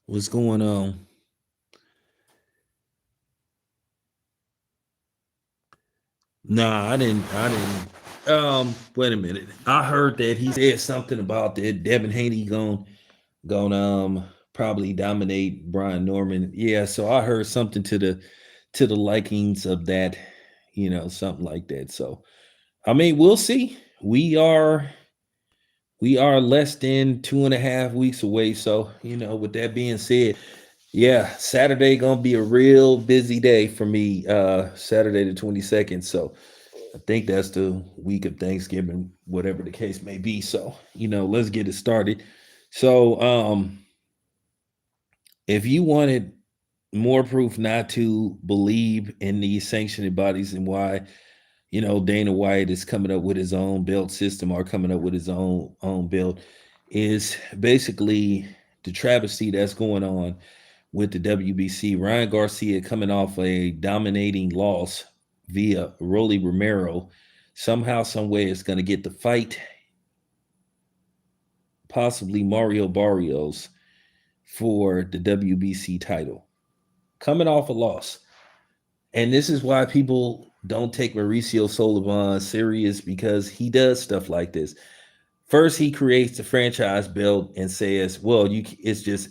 What's going on? Nah, I didn't. Wait a minute. I heard that he said something about that Devin Haney going probably dominate Brian Norman. Yeah, so I heard something to the likings of that, something like that. So I mean, we'll see. We are less than 2.5 weeks away. So, with that being said, yeah, Saturday gonna be a real busy day for me. Saturday the 22nd. So I think that's the week of Thanksgiving, whatever the case may be. So, let's get it started. So, if you wanted more proof not to believe in these sanctioning bodies and why, Dana White is coming up with his own belt system or coming up with his own belt, is basically the travesty that's going on with the WBC. Ryan Garcia coming off a dominating loss via Rolly Romero. Somehow, some way, is going to get the fight, possibly Mario Barrios, for the WBC title. Coming off a loss. And this is why people don't take Mauricio Sullivan serious, because he does stuff like this. First, he creates the franchise belt and says, "Well, it's just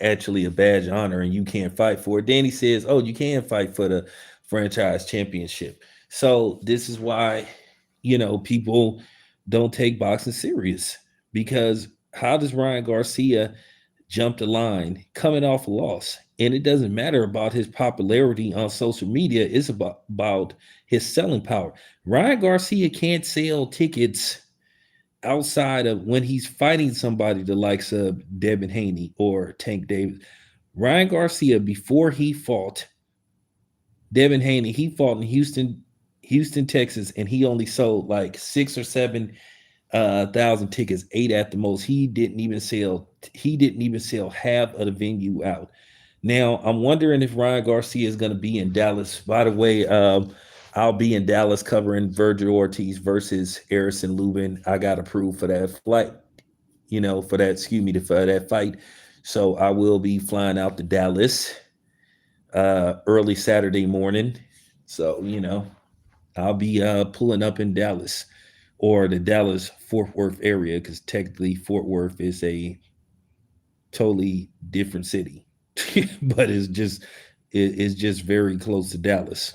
actually a badge of honor, and you can't fight for it." Then he says, "Oh, you can fight for the franchise championship." So this is why people don't take boxing serious, because how does Ryan Garcia jump the line coming off a loss? And it doesn't matter about his popularity on social media; it's about his selling power. Ryan Garcia can't sell tickets outside of when he's fighting somebody the likes of Devin Haney or Tank Davis. Ryan Garcia, before he fought Devin Haney, he fought in Houston, Texas, and he only sold like 6 or 7 thousand tickets, 8 at the most. He didn't even sell half of the venue out. Now I'm wondering if Ryan Garcia is going to be in Dallas. By the way, I'll be in Dallas covering Virgil Ortiz versus Harrison Lubin. I got approved for that flight, for that, excuse me, for that fight. So I will be flying out to Dallas early Saturday morning. So, I'll be pulling up in Dallas, or the Dallas Fort Worth area, because technically Fort Worth is a totally different city, but it's just very close to Dallas.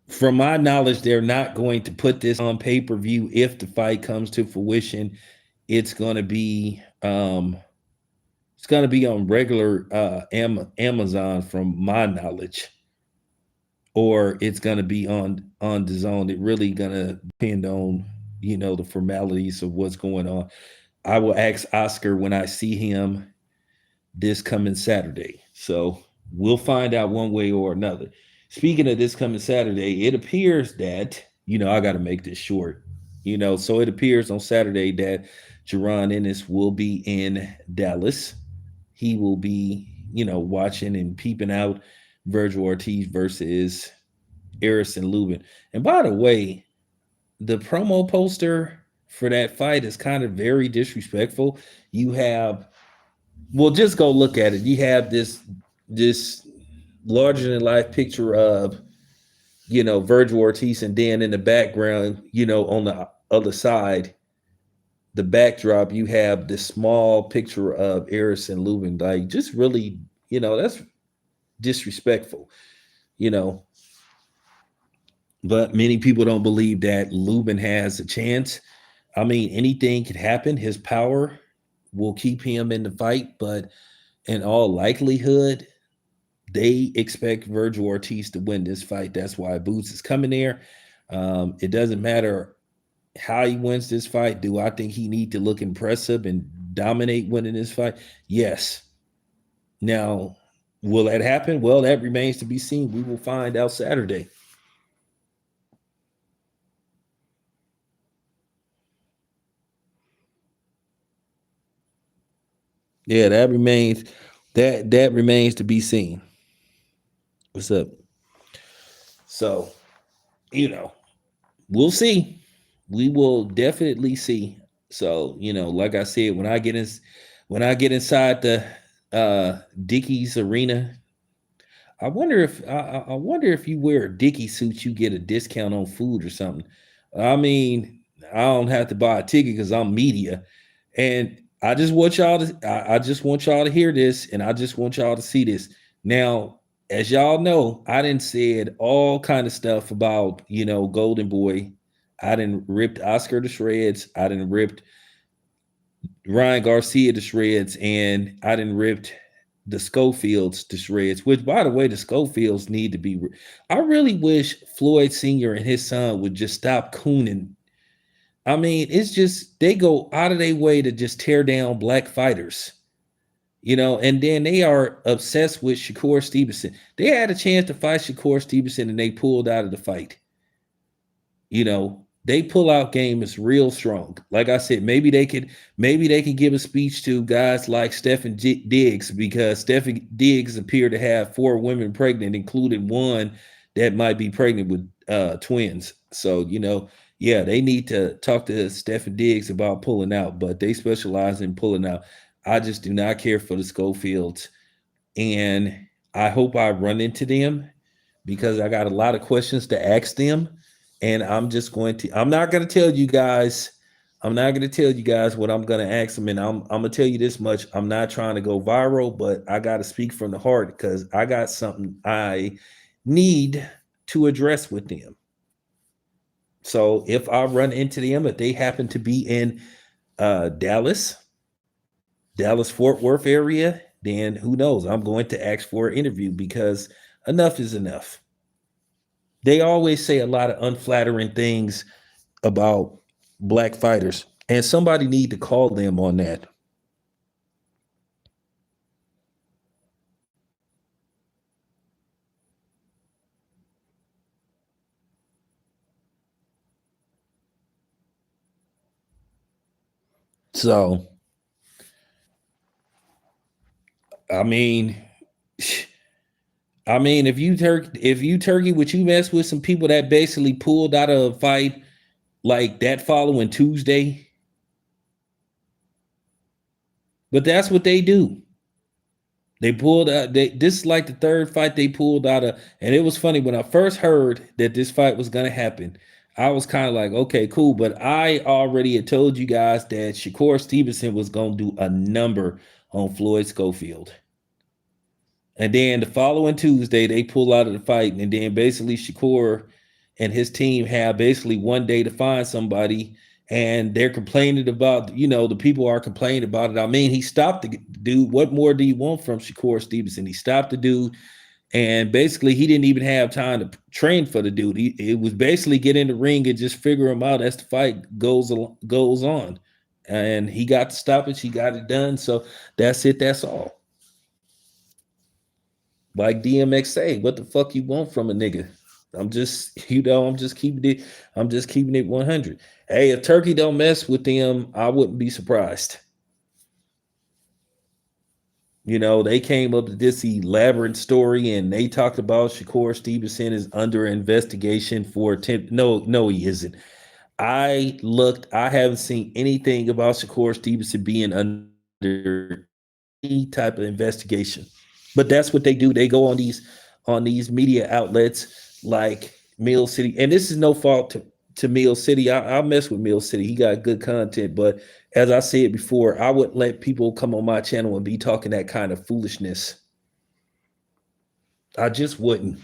From my knowledge, they're not going to put this on pay per view. If the fight comes to fruition, it's going to be on regular Amazon, from my knowledge, or it's going to be on the zone. It really going to depend on the formalities of what's going on. I will ask Oscar when I see him this coming Saturday. So we'll find out one way or another. Speaking of this coming Saturday, it appears that, I got to make this short, so it appears on Saturday that Jerron Ennis will be in Dallas. He will be, watching and peeping out Virgil Ortiz versus Harrison Lubin. And by the way, the promo poster for that fight is kind of very disrespectful. You have, well, just go look at it. You have this larger than life picture of Virgil Ortiz, and then in the background, on the other side, the backdrop, you have this small picture of Eris and Lubin. Like, just really, that's disrespectful, you know. But many people don't believe that Lubin has a chance. I mean, anything could happen. His power will keep him in the fight, but in all likelihood, they expect Virgil Ortiz to win this fight. That's why Boots is coming there. It doesn't matter how he wins this fight. Do I think he need to look impressive and dominate winning this fight? Yes. Now, will that happen? Well, that remains to be seen. We will find out Saturday. Yeah, that remains to be seen. What's up? So, you know, we'll see. We will definitely see. So, like I said, when I get inside the Dickies arena, I wonder if you wear a Dickie suit, you get a discount on food or something. I mean, I don't have to buy a ticket because I'm media, and I just want y'all to hear this, and I just want y'all to see this. Now, as y'all know, I didn't said all kind of stuff about Golden Boy. I didn't ripped Oscar to shreds. I didn't ripped Ryan Garcia to shreds, and I didn't ripped the Schofields to shreds. Which, by the way, the Schofields need to be. I really wish Floyd Senior and his son would just stop cooning. I mean, it's just they go out of their way to just tear down black fighters, and then they are obsessed with Shakur Stevenson. They had a chance to fight Shakur Stevenson and they pulled out of the fight. They pull out game is real strong. Like I said, maybe they could give a speech to guys like Stephen Diggs, because Stephen Diggs appeared to have 4 women pregnant, including one that might be pregnant with twins. So, yeah, they need to talk to Stephen Diggs about pulling out, but they specialize in pulling out. I just do not care for the Schofields. And I hope I run into them because I got a lot of questions to ask them. And I'm not going to tell you guys, what I'm going to ask them. And I'm going to tell you this much. I'm not trying to go viral, but I got to speak from the heart because I got something I need to address with them. So if I run into them, if they happen to be in Dallas, Fort Worth area, then who knows? I'm going to ask for an interview because enough is enough. They always say a lot of unflattering things about black fighters, and somebody need to call them on that. So, I mean, if you turkey, would you mess with some people that basically pulled out of a fight like that following Tuesday? But that's what they do. They pulled out. This is like the third fight they pulled out of, and it was funny when I first heard that this fight was gonna happen. I was kind of like, okay, cool, but I already had told you guys that Shakur Stevenson was gonna do a number on Floyd Schofield. And then the following Tuesday, they pull out of the fight, and then basically Shakur and his team have basically one day to find somebody, and they're complaining about, the people are complaining about it. I mean, he stopped the dude. What more do you want from Shakur Stevenson? He stopped the dude, and basically he didn't even have time to train for the dude. It was basically get in the ring and just figure him out as the fight goes on. And he got the stoppage, he got it done. So that's it. That's all. Like DMX say, what the fuck you want from a nigga? I'm just, I'm just keeping it 100. Hey, if Turkey don't mess with them, I wouldn't be surprised. They came up with this elaborate story and they talked about Shakur Stevenson is under investigation for attempt. No, he isn't. I haven't seen anything about Shakur Stevenson being under any type of investigation. But that's what they do. They go on these media outlets like Mill City, and this is no fault to Mill City. I mess with Mill City. He got good content, but as I said before, I wouldn't let people come on my channel and be talking that kind of foolishness. I just wouldn't.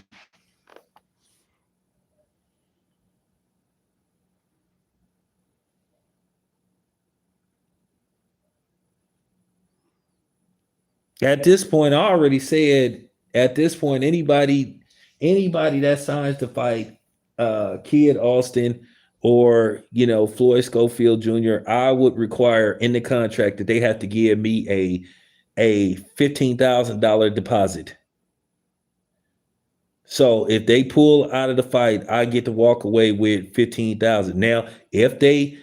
At this point, I already said. At this point, anybody that signs to fight Kid Austin or Floyd Schofield Jr., I would require in the contract that they have to give me a $15,000 deposit. So if they pull out of the fight, I get to walk away with 15,000. Now, if they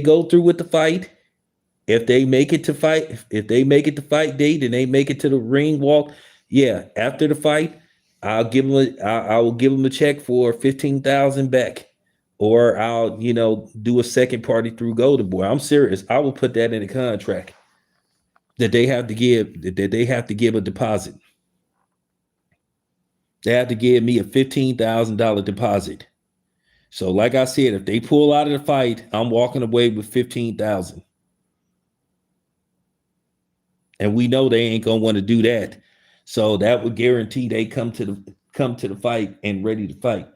go through with the fight, if they make it to fight, if they make it to fight date and they make it to the ring walk, yeah, after the fight, I will give them a check for 15,000 back. or I'll, do a second party through Golden Boy. I'm serious. I will put that in the contract that they have to give a deposit. They have to give me a $15,000 deposit. So, like I said, if they pull out of the fight, I'm walking away with 15,000. And we know they ain't gonna want to do that. So that would guarantee they come to the fight and ready to fight.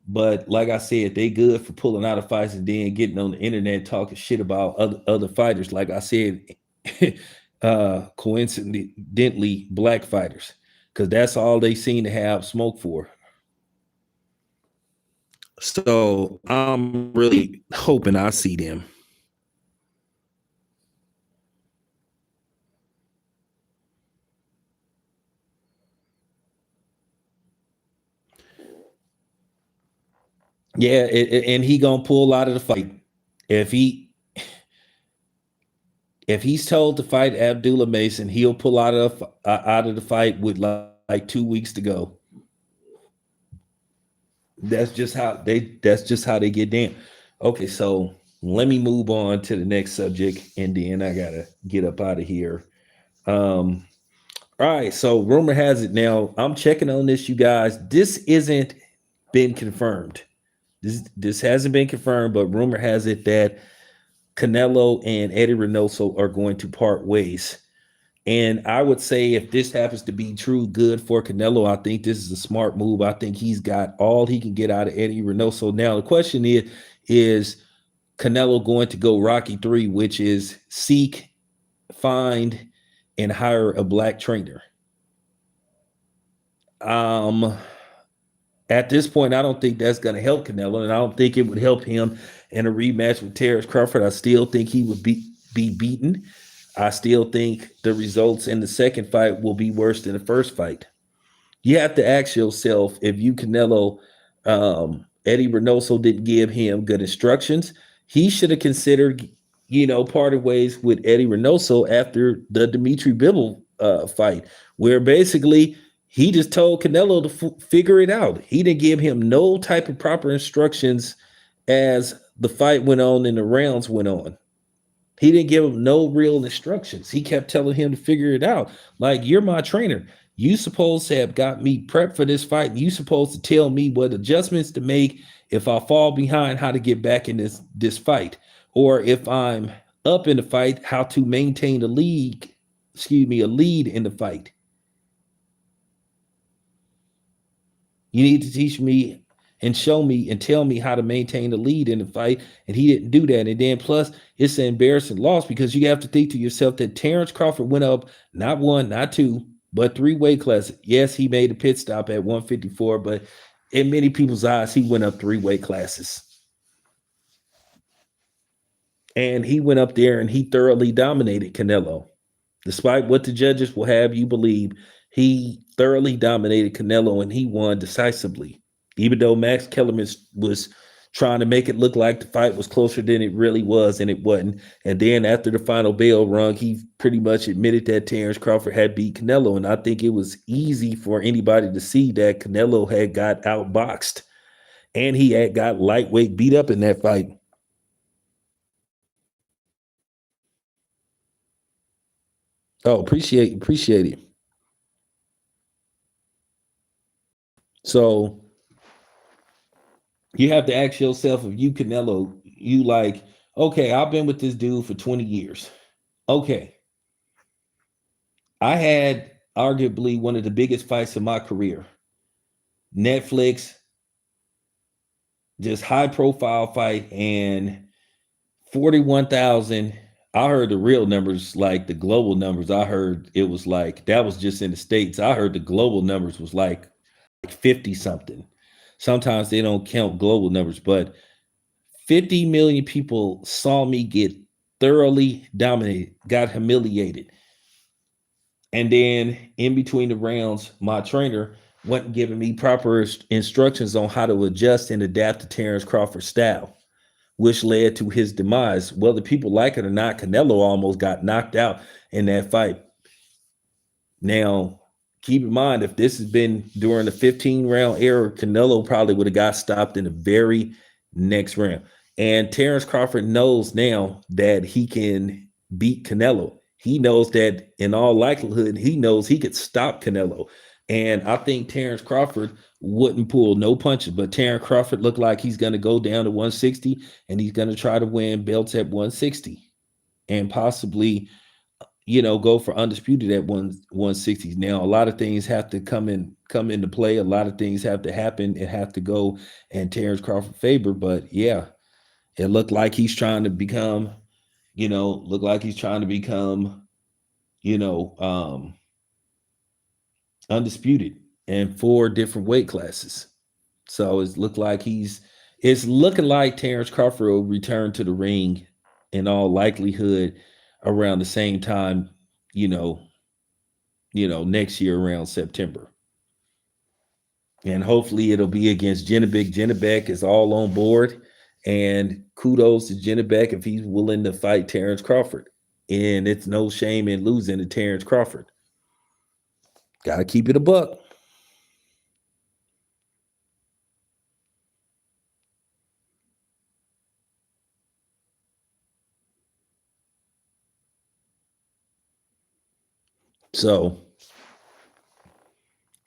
But like I said, they good for pulling out of fights and then getting on the internet talking shit about other fighters. Like I said, coincidentally, black fighters, because that's all they seem to have smoke for. So I'm really hoping I see them. Yeah, and he gonna pull out of the fight if he's told to fight Abdullah Mason. He'll pull out of the fight with like 2 weeks to go. That's just how they get down. Okay, so let me move on to the next subject, and then I gotta get up out of here. All right, so rumor has it now. I'm checking on this, you guys. This isn't been confirmed. This hasn't been confirmed, but rumor has it that Canelo and Eddie Reynoso are going to part ways. And I would say if this happens to be true, good for Canelo. I think this is a smart move. I think he's got all he can get out of Eddie Reynoso. Now the question is Canelo going to go Rocky 3, which is seek, find, and hire a black trainer? At this point, I don't think that's going to help Canelo, and I don't think it would help him in a rematch with Terrence Crawford. I still think he would be beaten. I still think the results in the second fight will be worse than the first fight. You have to ask yourself, if you Canelo, Eddie Reynoso didn't give him good instructions, he should have considered, parting ways with Eddie Reynoso after the Dimitri Bivol fight, where basically he just told Canelo to figure it out. He didn't give him no type of proper instructions as the fight went on and the rounds went on. He didn't give him no real instructions. He kept telling him to figure it out. Like, you're my trainer. You supposed to have got me prepped for this fight. You supposed to tell me what adjustments to make if I fall behind, how to get back in this fight. Or if I'm up in the fight, how to maintain a lead in the fight. You need to teach me and show me and tell me how to maintain the lead in the fight. And he didn't do that. And then plus, it's an embarrassing loss, because you have to think to yourself that Terrence Crawford went up not 1, not 2, but 3 weight classes. Yes, he made a pit stop at 154, but in many people's eyes, he went up 3 weight classes. And he went up there and he thoroughly dominated Canelo. Despite what the judges will have you believe, he thoroughly dominated Canelo and he won decisively. Even though Max Kellerman was trying to make it look like the fight was closer than it really was, and it wasn't. And then after the final bell rung, he pretty much admitted that Terrence Crawford had beat Canelo. And I think it was easy for anybody to see that Canelo had got outboxed and he had got lightweight beat up in that fight. Oh, appreciate it. So you have to ask yourself, if you Canelo, you like, okay, I've been with this dude for 20 years. Okay. I had arguably one of the biggest fights of my career. Netflix, just high profile fight, and 41,000. I heard the real numbers, like the global numbers. I heard it was like, that was just in the States. I heard the global numbers was like 50 something. Sometimes they don't count global numbers, but 50 million people saw me get thoroughly dominated, got humiliated. And then in between the rounds, my trainer wasn't giving me proper instructions on how to adjust and adapt to Terrence Crawford's style, which led to his demise. Whether people like it or not, Canelo almost got knocked out in that fight. Now, keep in mind, if this has been during the 15-round era, Canelo probably would have got stopped in the very, next round. And Terrence Crawford knows now that he can beat Canelo. He knows that in all likelihood, he knows he could stop Canelo. And I think Terrence Crawford wouldn't pull no punches, but Terrence Crawford looked like he's going to go down to 160 and he's going to try to win belts at 160 and possibly, go for undisputed at 160. Now, a lot of things have to come into play. A lot of things have to happen and have to go in Terrence Crawford favor. But yeah, it looked like he's trying to become, undisputed in 4 different weight classes. So it's looking like Terrence Crawford will return to the ring in all likelihood around the same time, next year around September. And hopefully it'll be against Janibek. Janibek is all on board. And kudos to Janibek if he's willing to fight Terrence Crawford. And it's no shame in losing to Terrence Crawford. Got to keep it a buck. So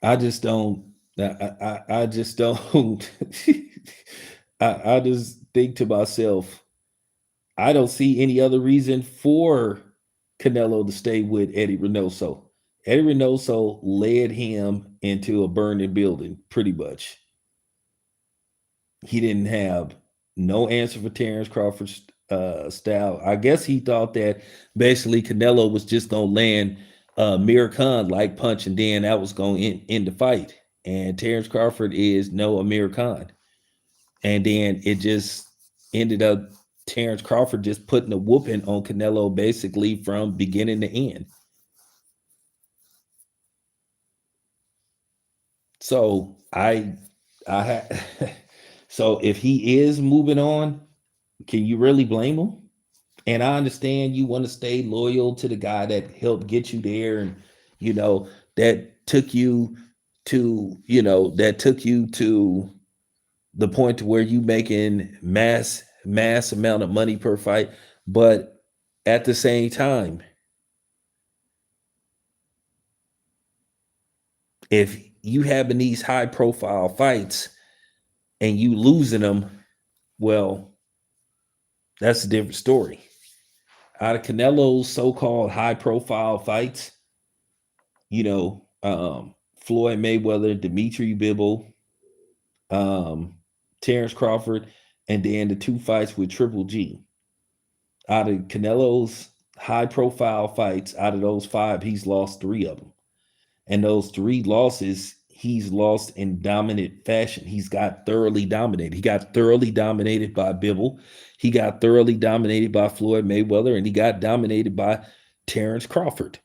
I just don't. I just don't. I just think to myself, I don't see any other reason for Canelo to stay with Eddie Reynoso. Eddie Reynoso led him into a burning building, pretty much. He didn't have no answer for Terrence Crawford's style. I guess he thought that basically Canelo was just going to land Amir Khan like punch, and then that was going to end the fight. And Terrence Crawford is no Amir Khan. And then it just ended up Terrence Crawford just putting a whooping on Canelo basically from beginning to end. So so if he is moving on, can you really blame him? And I understand you want to stay loyal to the guy that helped get you there, and that took you to the point to where you making mass amount of money per fight. But at the same time, if you having these high profile fights and you losing them, well, that's a different story. Out of Canelo's so-called high profile fights, Floyd Mayweather, Dimitri Bivol, Terrence Crawford, and then the 2 fights with Triple G. Out of Canelo's high profile fights, out of those 5, he's lost 3 of them. And those 3 losses, he's lost in dominant fashion. He's got thoroughly dominated. He got thoroughly dominated by Bivol. He got thoroughly dominated by Floyd Mayweather, and he got dominated by Terrence Crawford.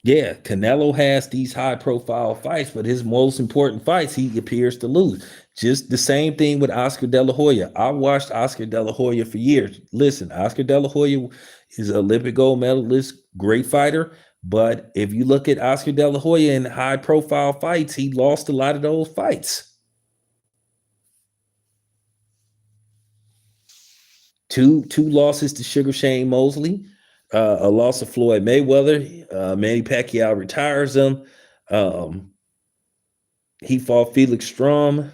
Yeah, Canelo has these high-profile fights, but his most important fights, he appears to lose. Just the same thing with Oscar De La Hoya. I watched Oscar De La Hoya for years. Listen, Oscar De La Hoya is an Olympic gold medalist, great fighter. But if you look at Oscar De La Hoya in high-profile fights, he lost a lot of those fights. 2 losses to Sugar Shane Mosley, a loss of Floyd Mayweather. Manny Pacquiao retires him. He fought Felix Strom,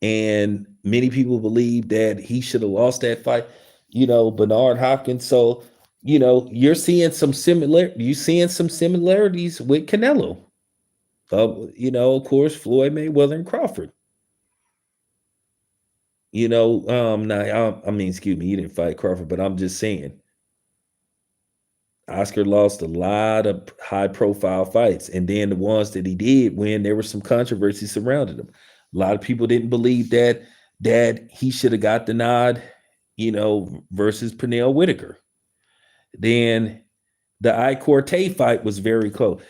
and many people believe that he should have lost that fight. Bernard Hopkins. So, you're seeing some similarities with Canelo. Of course, Floyd Mayweather and Crawford. Excuse me, he didn't fight Crawford, but I'm just saying Oscar lost a lot of high profile fights. And then the ones that he did win, there was some controversy surrounding him. A lot of people didn't believe that he should have got the nod, versus Pernell Whitaker. Then the Ike Corte fight was very close.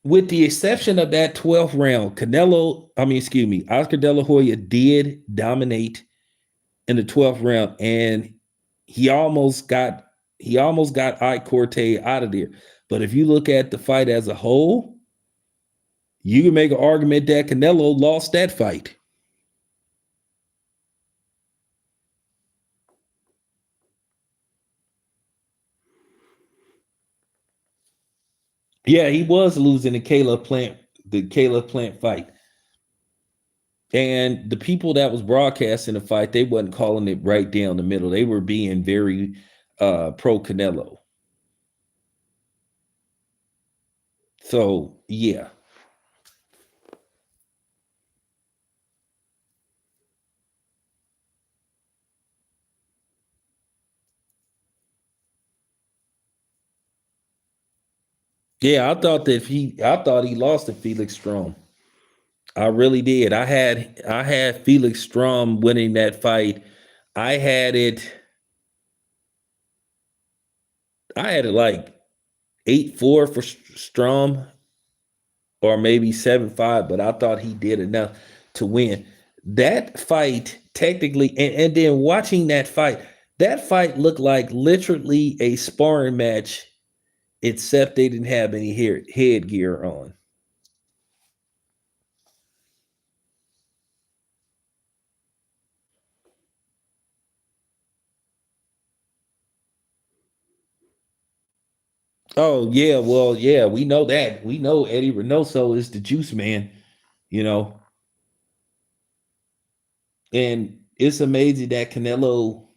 With the exception of that 12th round, Oscar De La Hoya did dominate in the 12th round, and he almost got Ike Corte out of there. But if you look at the fight as a whole, you can make an argument that Canelo lost that fight. Yeah, he was losing the Caleb Plant fight. And the people that was broadcasting the fight, they wasn't calling it right down the middle. They were being very pro Canelo. So yeah. Yeah, I thought he lost to Felix Strom. I really did. I had Felix Strom winning that fight. I had it I had it like 8-4 for Strom, or maybe 7-5, but I thought he did enough to win. That fight technically, and then watching that fight looked like literally a sparring match, except they didn't have any headgear on. Oh yeah, well, yeah, we know that. We know Eddie Reynoso is the juice man, you know, and it's amazing that Canelo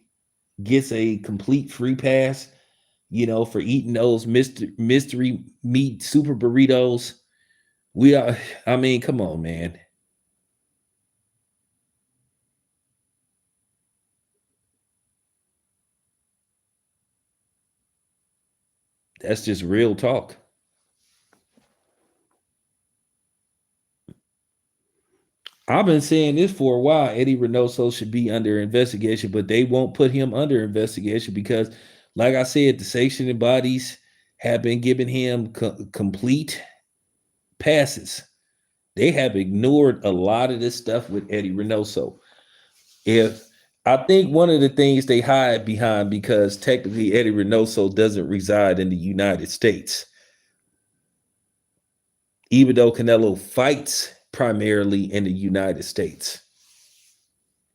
gets a complete free pass, for eating those mystery meat super burritos. We are, I mean, come on, man. That's just real talk. I've been saying this for a while. Eddie Reynoso should be under investigation, but they won't put him under investigation because, like I said, the sanctioning bodies have been giving him complete passes. They have ignored a lot of this stuff with Eddie Reynoso. If I think one of the things they hide behind, because technically Eddie Reynoso doesn't reside in the United States, even though Canelo fights primarily in the United States.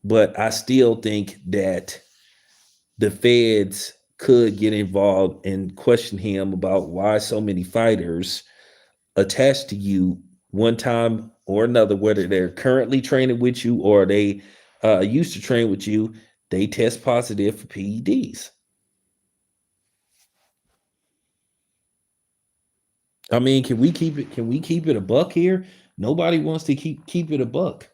But I still think that the feds could get involved and question him about why so many fighters attached to you one time or another, whether they're currently training with you or they used to train with you, they test positive for PEDs. I mean, can we keep it? Can we keep it a buck here? Nobody wants to keep it a buck.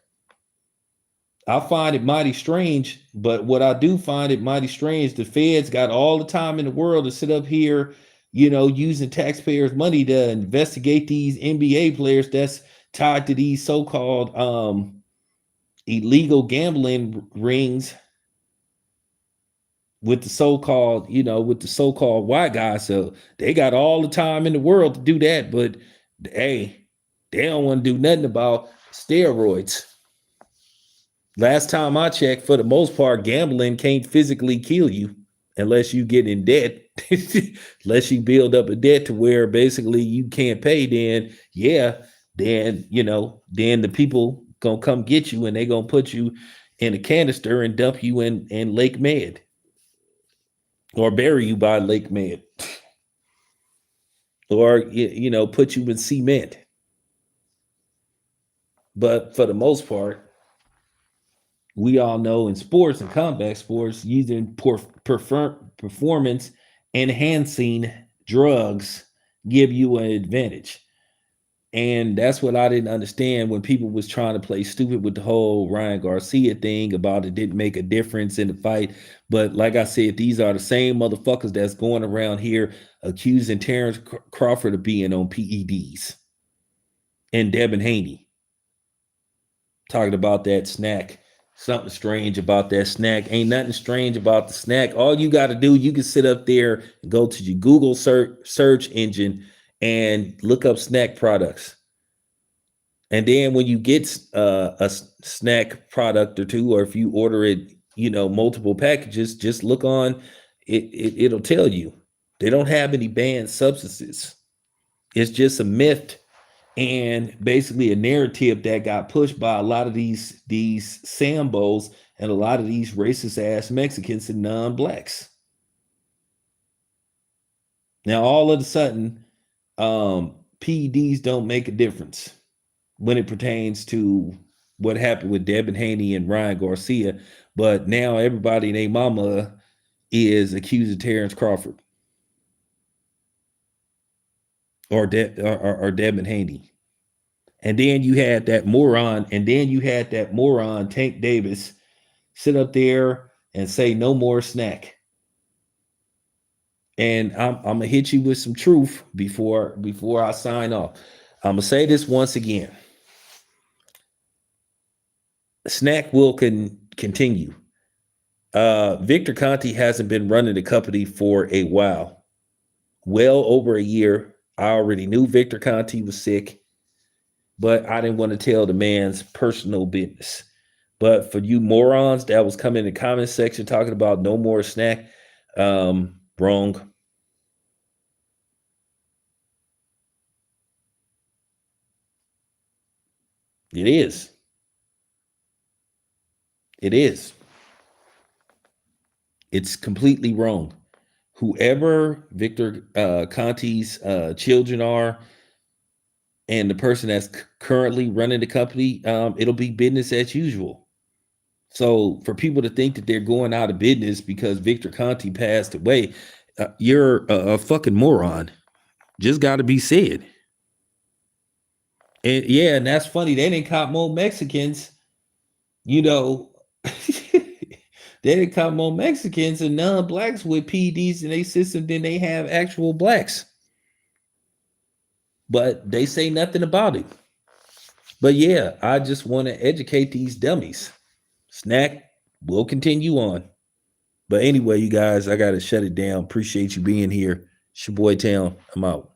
I find it mighty strange, but what I do find it mighty strange, the feds got all the time in the world to sit up here, using taxpayers' money to investigate these NBA players that's tied to these so-called illegal gambling rings with the so-called, with the so-called white guys. So they got all the time in the world to do that, but hey, they don't want to do nothing about steroids. Last time I checked, for the most part, gambling can't physically kill you unless you get in debt. Unless you build up a debt to where basically you can't pay, then yeah, then the people gonna come get you and they gonna put you in a canister and dump you in Lake Med, or bury you by Lake Med, or put you in cement. But for the most part, we all know in sports and combat sports, using performance enhancing drugs give you an advantage. And that's what I didn't understand when people was trying to play stupid with the whole Ryan Garcia thing about it didn't make a difference in the fight. But like I said, these are the same motherfuckers that's going around here accusing Terrence Crawford of being on PEDs, and Devin Haney talking about that snack. Something strange about that snack. Ain't nothing strange about the snack. All you got to do, you can sit up there and go to your Google search engine and look up snack products. And then when you get a snack product or two, or if you order it, multiple packages, just look on it'll tell you they don't have any banned substances. It's just a myth and basically a narrative that got pushed by a lot of these Sambos and a lot of these racist ass Mexicans and non-blacks. Now all of a sudden, PEDs don't make a difference when it pertains to what happened with Devin Haney and Ryan Garcia. But now everybody and their mama is accusing Terrence Crawford or Devin Haney. And then you had that moron, Tank Davis, sit up there and say no more snack. And I'm gonna hit you with some truth before I sign off. I'm gonna say this once again. Snack will continue. Victor Conte hasn't been running the company for a while, well over a year. I already knew Victor Conte was sick, but I didn't want to tell the man's personal business. But for you morons that was coming in the comment section talking about no more snack, wrong. It is. It is. It's completely wrong. Whoever Victor Conte's children are, and the person that's currently running the company, it'll be business as usual. So for people to think that they're going out of business because Victor Conte passed away, you're a fucking moron. Just got to be said. And yeah, and that's funny. They didn't caught more Mexicans, you know. They didn't caught more Mexicans and non-blacks with PEDs in their system than they have actual blacks. But they say nothing about it. But yeah, I just want to educate these dummies. Snack will continue on. But anyway, you guys, I got to shut it down. Appreciate you being here. It's your boy Town. I'm out.